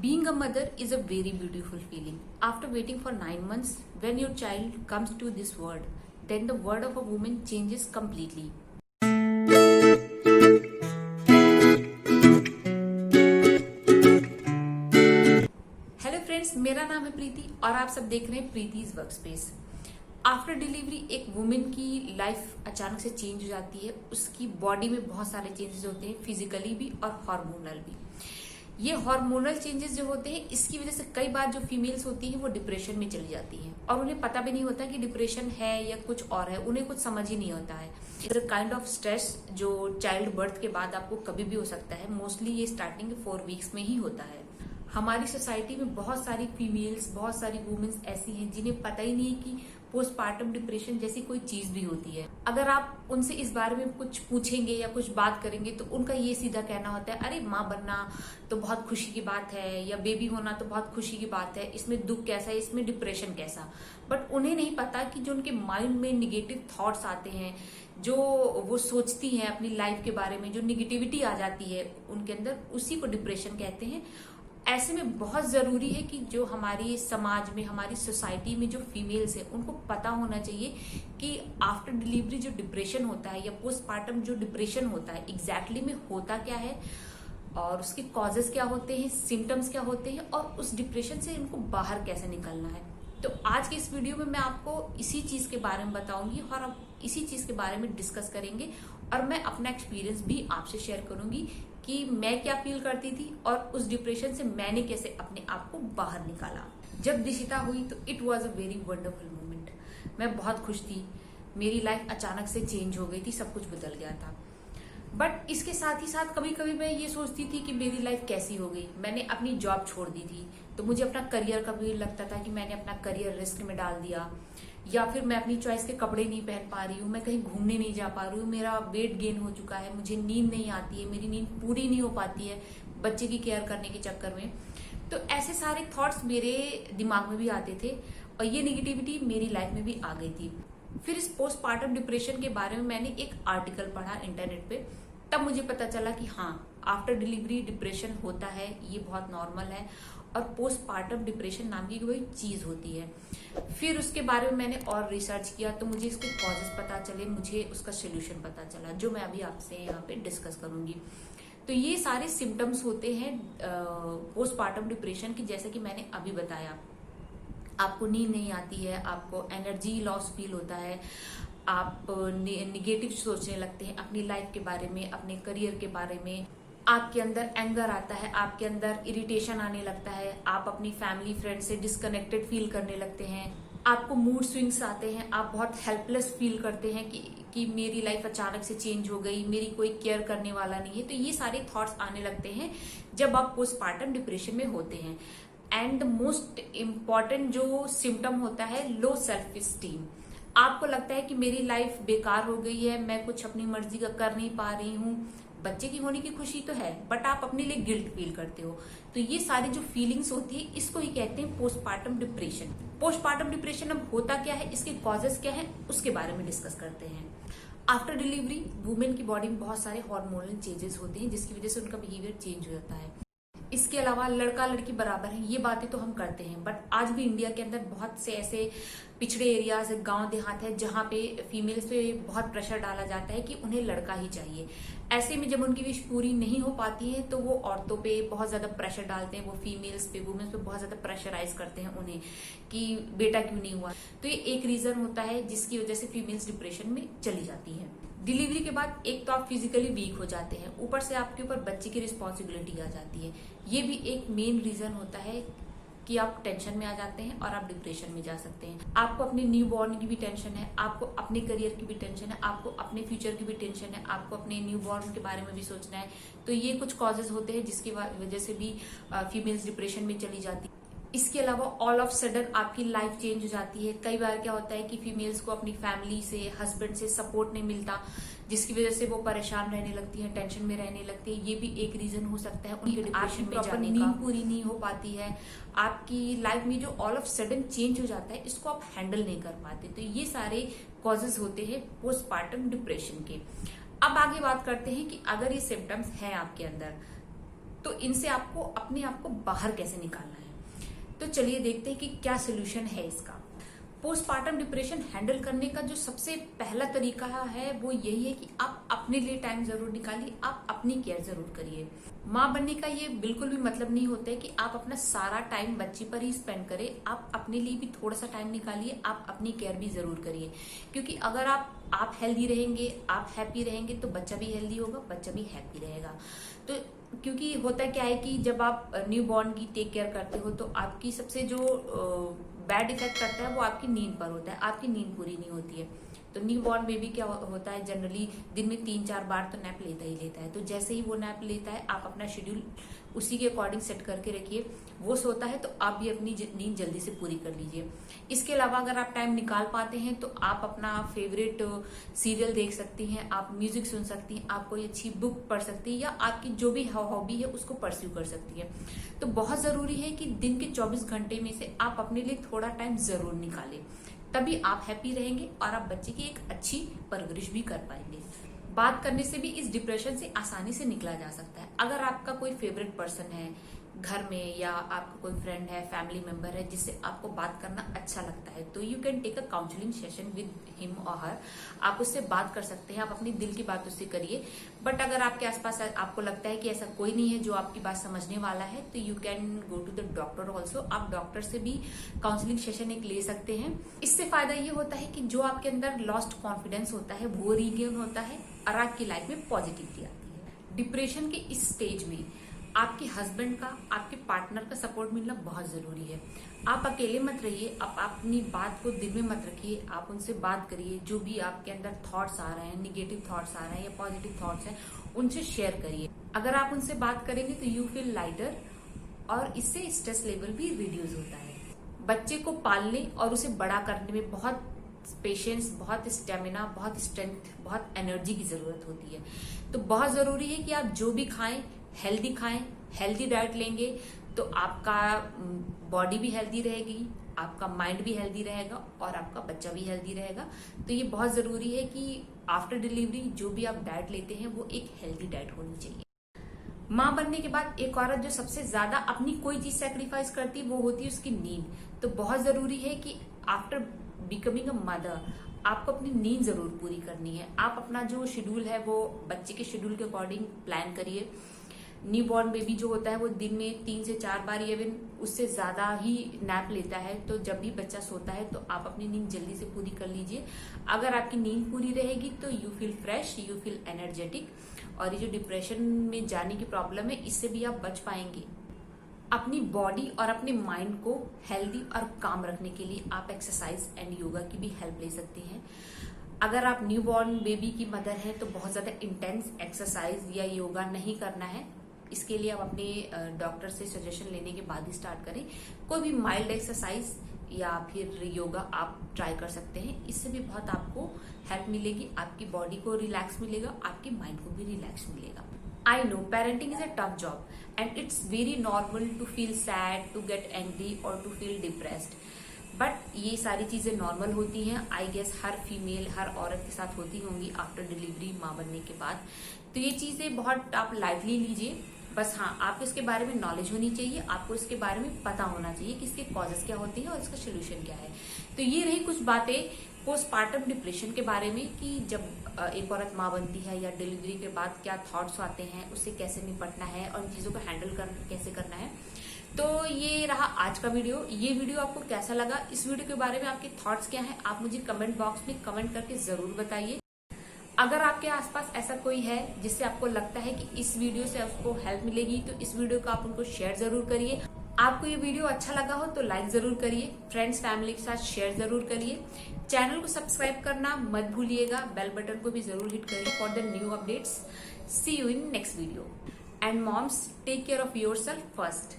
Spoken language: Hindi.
Being a mother is a very beautiful feeling. After waiting for 9 months, when your child comes to this world, then the world of a woman changes completely. Hello friends, मेरा नाम है प्रीति और आप सब देख रहे हैं Preeti's work space. After delivery एक वुमेन की लाइफ अचानक से चेंज हो जाती है। उसकी बॉडी में बहुत सारे चेंजेस होते हैं, फिजिकली भी और हार्मोनल भी। ये हार्मोनल चेंजेस जो होते हैं, इसकी वजह से कई बार जो फीमेल्स होती हैं वो डिप्रेशन में चली जाती हैं और उन्हें पता भी नहीं होता कि डिप्रेशन है या कुछ और है। उन्हें कुछ समझ ही नहीं होता है। इट्स काइंड ऑफ स्ट्रेस जो चाइल्ड बर्थ के बाद आपको कभी भी हो सकता है। मोस्टली ये स्टार्टिंग 4 वीक्स में ही होता है। हमारी सोसाइटी में बहुत सारी फीमेल्स, बहुत सारी वुमेन्स ऐसी हैं जिन्हें पता ही नहीं है कि पोस्टपार्टम डिप्रेशन जैसी कोई चीज भी होती है। अगर आप उनसे इस बारे में कुछ पूछेंगे या कुछ बात करेंगे तो उनका ये सीधा कहना होता है, अरे माँ बनना तो बहुत खुशी की बात है, या बेबी होना तो बहुत खुशी की बात है, इसमें दुख कैसा है, इसमें डिप्रेशन कैसा। बट उन्हें नहीं पता कि जो उनके माइंड में निगेटिव थॉट्स आते हैं, जो वो सोचती हैं अपनी लाइफ के बारे में, जो निगेटिविटी आ जाती है उनके अंदर, उसी को डिप्रेशन कहते हैं। ऐसे में बहुत जरूरी है कि जो हमारी समाज में, हमारी सोसाइटी में जो फीमेल्स है, उनको पता होना चाहिए कि आफ्टर डिलीवरी जो डिप्रेशन होता है या पोस्टपार्टम जो डिप्रेशन होता है, एग्जैक्टली में होता क्या है और उसके कॉजेस क्या होते हैं, सिम्टम्स क्या होते हैं और उस डिप्रेशन से इनको बाहर कैसे निकलना है। तो आज के इस वीडियो में मैं आपको इसी चीज के बारे में बताऊंगी और हम इसी चीज के बारे में डिस्कस करेंगे और मैं अपना एक्सपीरियंस भी आपसे शेयर करूंगी कि मैं क्या फील करती थी और उस डिप्रेशन से मैंने कैसे अपने आप को बाहर निकाला। जब दिशिता हुई तो it was a very wonderful moment. मैं बहुत खुश थी। मेरी लाइफ अचानक से चेंज हो गई थी, सब कुछ बदल गया था। बट इसके साथ ही साथ कभी कभी मैं ये सोचती थी कि मेरी लाइफ कैसी हो गई। मैंने अपनी जॉब छोड़ दी थी तो मुझे अपना करियर का भी लगता था कि मैंने अपना करियर रिस्क में डाल दिया, या फिर मैं अपनी चॉइस के कपड़े नहीं पहन पा रही हूँ, मैं कहीं घूमने नहीं जा पा रही हूँ, मेरा वेट गेन हो चुका है, मुझे नींद नहीं आती है, मेरी नींद पूरी नहीं हो पाती है बच्चे की केयर करने के चक्कर में। तो ऐसे सारे थॉट्स मेरे दिमाग में भी आते थे और ये निगेटिविटी मेरी लाइफ में भी आ गई थी। फिर इस पोस्टपार्टम डिप्रेशन के बारे में मैंने एक आर्टिकल पढ़ा इंटरनेट पे। तब मुझे पता चला कि हाँ, आफ्टर डिलीवरी डिप्रेशन होता है, ये बहुत नॉर्मल है और पोस्टपार्टम डिप्रेशन नाम की कोई चीज होती है। फिर उसके बारे में मैंने और रिसर्च किया तो मुझे इसके कॉजेस पता चले, मुझे उसका सोल्यूशन पता चला, जो मैं अभी आपसे यहाँ पे डिस्कस करूंगी। तो ये सारे सिम्टम्स होते हैं पोस्टपार्टम डिप्रेशन की, जैसे कि मैंने अभी बताया। आपको नींद नहीं आती है, आपको एनर्जी लॉस फील होता है, आप निगेटिव सोचने लगते हैं अपनी लाइफ के बारे में, अपने करियर के बारे में, आपके अंदर एंगर आता है, आपके अंदर इरिटेशन आने लगता है, आप अपनी फैमिली फ्रेंड से डिस्कनेक्टेड फील करने लगते हैं, आपको मूड स्विंग्स आते हैं, आप बहुत हेल्पलेस फील करते हैं कि मेरी लाइफ अचानक से चेंज हो गई, मेरी कोई केयर करने वाला नहीं है। तो ये सारे थॉट्स आने लगते हैं जब आप पोस्टपार्टम डिप्रेशन में होते हैं। एंड मोस्ट इम्पॉर्टेंट जो सिम्टम होता है, लो सेल्फ स्टीम। आपको लगता है कि मेरी लाइफ बेकार हो गई है, मैं कुछ अपनी मर्जी का कर नहीं पा रही हूँ। बच्चे की होने की खुशी तो है बट आप अपने लिए गिल्ट फील करते हो। तो ये सारी जो फीलिंग्स होती है, इसको ही कहते हैं पोस्टपार्टम डिप्रेशन। पोस्टपार्टम डिप्रेशन अब होता क्या है, इसके कॉजेस क्या है, उसके बारे में डिस्कस करते हैं। आफ्टर डिलीवरी वुमेन की बॉडी में बहुत सारे हार्मोनल चेंजेस होते हैं जिसकी वजह से उनका बिहेवियर चेंज हो जाता है। इसके अलावा लड़का लड़की बराबर है, ये बातें तो हम करते हैं, बट आज भी इंडिया के अंदर बहुत से ऐसे पिछड़े एरियाज, गांव देहात है जहां पे फीमेल्स पे बहुत प्रेशर डाला जाता है कि उन्हें लड़का ही चाहिए। ऐसे में जब उनकी विश पूरी नहीं हो पाती है तो वो औरतों पे बहुत ज्यादा प्रेशर डालते हैं, वो फीमेल्स पे, वुमेन्स पे बहुत ज्यादा प्रेशराइज करते हैं उन्हें कि बेटा क्यों नहीं हुआ। तो ये एक रीजन होता है जिसकी वजह से फीमेल्स डिप्रेशन में चली जाती है। डिलीवरी के बाद एक तो आप फिजिकली वीक हो जाते हैं, ऊपर से आपके ऊपर बच्चे की रिस्पॉन्सिबिलिटी आ जाती है। ये भी एक मेन रीजन होता है कि आप टेंशन में आ जाते हैं और आप डिप्रेशन में जा सकते हैं। आपको अपने न्यू बॉर्न की भी टेंशन है, आपको अपने करियर की भी टेंशन है, आपको अपने फ्यूचर की भी टेंशन है, आपको अपने न्यू बॉर्न के बारे में भी सोचना है। तो ये कुछ कॉजेज होते हैं जिसकी वजह से भी फीमेल्स डिप्रेशन में चली जाती है। इसके अलावा ऑल ऑफ सडन आपकी लाइफ चेंज हो जाती है। कई बार क्या होता है कि फीमेल्स को अपनी फैमिली से, हस्बैंड से सपोर्ट नहीं मिलता, जिसकी वजह से वो परेशान रहने लगती है, टेंशन में रहने लगती है। ये भी एक रीजन हो सकता है उनके डिप्रेशन में जाने का। नींद पूरी नहीं हो पाती है, आपकी लाइफ में जो ऑल ऑफ सडन चेंज हो जाता है, इसको आप हैंडल नहीं कर पाते। तो ये सारे कॉजेज होते हैं पोस्टपार्टम डिप्रेशन के। अब आगे बात करते हैं कि अगर ये सिम्टम्स हैं आपके अंदर तो इनसे आपको अपने आप को बाहर कैसे निकालना है। तो चलिए देखते हैं कि क्या सोल्यूशन है इसका। पोस्टपार्टम डिप्रेशन हैंडल करने का जो सबसे पहला तरीका है वो यही है कि आप अपने लिए टाइम जरूर निकालिए, आप अपनी केयर जरूर करिए। माँ बनने का ये बिल्कुल भी मतलब नहीं होता है कि आप अपना सारा टाइम बच्चे पर ही स्पेंड करें। आप अपने लिए भी थोड़ा सा टाइम निकालिए, आप अपनी केयर भी जरूर करिए। क्योंकि अगर आप हेल्दी रहेंगे, आप हैप्पी रहेंगे, तो बच्चा भी हेल्दी होगा, बच्चा भी हैप्पी रहेगा। तो क्योंकि होता क्या है कि जब आप न्यू बॉर्न की टेक केयर करते हो तो आपकी सबसे जो बैड इफेक्ट करता है वो आपकी नींद पर होता है, आपकी नींद पूरी नहीं होती है। तो न्यू बॉर्न बेबी क्या होता है, जनरली दिन में 3-4 बार तो नैप लेता ही लेता है। तो जैसे ही वो नैप लेता है, आप अपना शेड्यूल उसी के अकॉर्डिंग सेट करके रखिए। वो सोता है तो आप भी अपनी नींद जल्दी से पूरी कर लीजिए। इसके अलावा अगर आप टाइम निकाल पाते हैं तो आप अपना फेवरेट सीरियल देख सकती हैं, आप म्यूजिक सुन सकती हैं, आप कोई अच्छी बुक पढ़ सकती हैं, या आपकी जो भी हॉबी है उसको परस्यू कर सकती हैं। तो बहुत जरूरी है कि दिन के 24 घंटे में से आप अपने लिए थोड़ा टाइम जरूर निकालें, तभी आप हैप्पी रहेंगे और आप बच्चे की एक अच्छी परवरिश भी कर पाएंगे। बात करने से भी इस डिप्रेशन से आसानी से निकला जा सकता है। अगर आपका कोई फेवरेट पर्सन है घर में, या आपका कोई फ्रेंड है, फैमिली मेंबर है जिससे आपको बात करना अच्छा लगता है, तो you can take a counselling session with him और हर। आप उससे बात कर सकते हैं, आप अपनी दिल की बात उससे करिए। बट अगर आपके आसपास आपको लगता है कि ऐसा कोई नहीं है जो आपकी बात समझने वाला है, तो you can go to the doctor also. आप डॉक्टर से भी काउंसलिंग सेशन एक ले सकते हैं। इससे फायदा ये होता है कि जो आपके अंदर लॉस्ट कॉन्फिडेंस होता है वो रीगेन होता है और आपकी लाइफ में पॉजिटिविटी आती है। डिप्रेशन के इस स्टेज में आपके हस्बैंड का, आपके पार्टनर का सपोर्ट मिलना बहुत जरूरी है। आप अकेले मत रहिए, आप अपनी बात को दिल में मत रखिए, आप उनसे बात करिए। जो भी आपके अंदर थॉट्स आ रहे हैं, निगेटिव थॉट्स आ रहे हैं या पॉजिटिव थॉट्स हैं, उनसे शेयर करिए। अगर आप उनसे बात करेंगे तो यू फील लाइटर और इससे स्ट्रेस लेवल भी रिड्यूस होता है। बच्चे को पालने और उसे बड़ा करने में बहुत पेशेंस, बहुत स्टेमिना, बहुत स्ट्रेंथ, बहुत एनर्जी की जरूरत होती है। तो बहुत जरूरी है कि आप जो भी खाएं खाएं, हेल्दी डाइट लेंगे तो आपका बॉडी भी हेल्दी रहेगी, आपका माइंड भी हेल्दी रहेगा और आपका बच्चा भी हेल्दी रहेगा। तो ये बहुत जरूरी है कि आफ्टर डिलीवरी जो भी आप डाइट लेते हैं वो एक हेल्दी डाइट होनी चाहिए। माँ बनने के बाद एक औरत जो सबसे ज्यादा अपनी कोई चीज सेक्रीफाइस करती है वो होती है उसकी नींद। तो बहुत जरूरी है कि आफ्टर बिकमिंग अ मदर आपको अपनी नींद जरूर पूरी करनी है। आप अपना जो शेड्यूल है वो बच्चे के शेड्यूल के अकॉर्डिंग प्लान करिए। न्यू बॉर्न बेबी जो होता है वो दिन में 3 से 4 बार, इवन उससे ज्यादा ही नैप लेता है। तो जब भी बच्चा सोता है तो आप अपनी नींद जल्दी से पूरी कर लीजिए। अगर आपकी नींद पूरी रहेगी तो you feel fresh, you feel energetic, और ये जो डिप्रेशन में जाने की प्रॉब्लम है इससे भी आप बच पाएंगे। अपनी बॉडी और अपने माइंड को हेल्दी और काम रखने के लिए आप एक्सरसाइज एंड योगा की भी हेल्प ले सकते हैं। अगर आप न्यू बॉर्न बेबी की मदर हैं तो बहुत ज्यादा इंटेंस एक्सरसाइज या योगा नहीं करना है। इसके लिए आप अपने डॉक्टर से सजेशन लेने के बाद ही स्टार्ट करें। कोई भी माइल्ड एक्सरसाइज या फिर योगा आप ट्राई कर सकते हैं। इससे भी बहुत आपको हेल्प मिलेगी, आपकी बॉडी को रिलैक्स मिलेगा, आपके माइंड को भी रिलैक्स मिलेगा। I know parenting is a tough job and it's very normal to feel sad, to get angry और टू फील डिप्रेस्ड। बट ये सारी चीजें नॉर्मल होती हैं। आई गेस हर फीमेल, हर औरत के साथ होती होंगी आफ्टर डिलीवरी, माँ बनने के बाद। तो ये चीजें बहुत आप लाइटली लीजिए। बस हाँ, आपको इसके बारे में नॉलेज होनी चाहिए, आपको इसके बारे में पता होना चाहिए कि इसके कॉजेस क्या होते हैं और इसका सोल्यूशन क्या है। तो ये रही कुछ बातें पोस्टपार्टम डिप्रेशन के बारे में कि जब एक औरत माँ बनती है या डिलीवरी के बाद क्या थॉट्स आते हैं, उससे कैसे निपटना है और इन चीजों को हैंडल कैसे करना है। तो ये रहा आज का वीडियो। ये वीडियो आपको कैसा लगा, इस वीडियो के बारे में आपके थॉट्स क्या हैं, आप मुझे कमेंट बॉक्स में कमेंट करके जरूर बताइए। अगर आपके आसपास ऐसा कोई है जिससे आपको लगता है कि इस वीडियो से आपको हेल्प मिलेगी, तो इस वीडियो को आप उनको शेयर जरूर करिए। आपको ये वीडियो अच्छा लगा हो तो लाइक जरूर करिए, फ्रेंड्स फैमिली के साथ शेयर जरूर करिए। चैनल को सब्सक्राइब करना मत भूलिएगा, बेल बटन को भी जरूर हिट करिए for the new updates. See you in next video. And moms, take care of yourself first.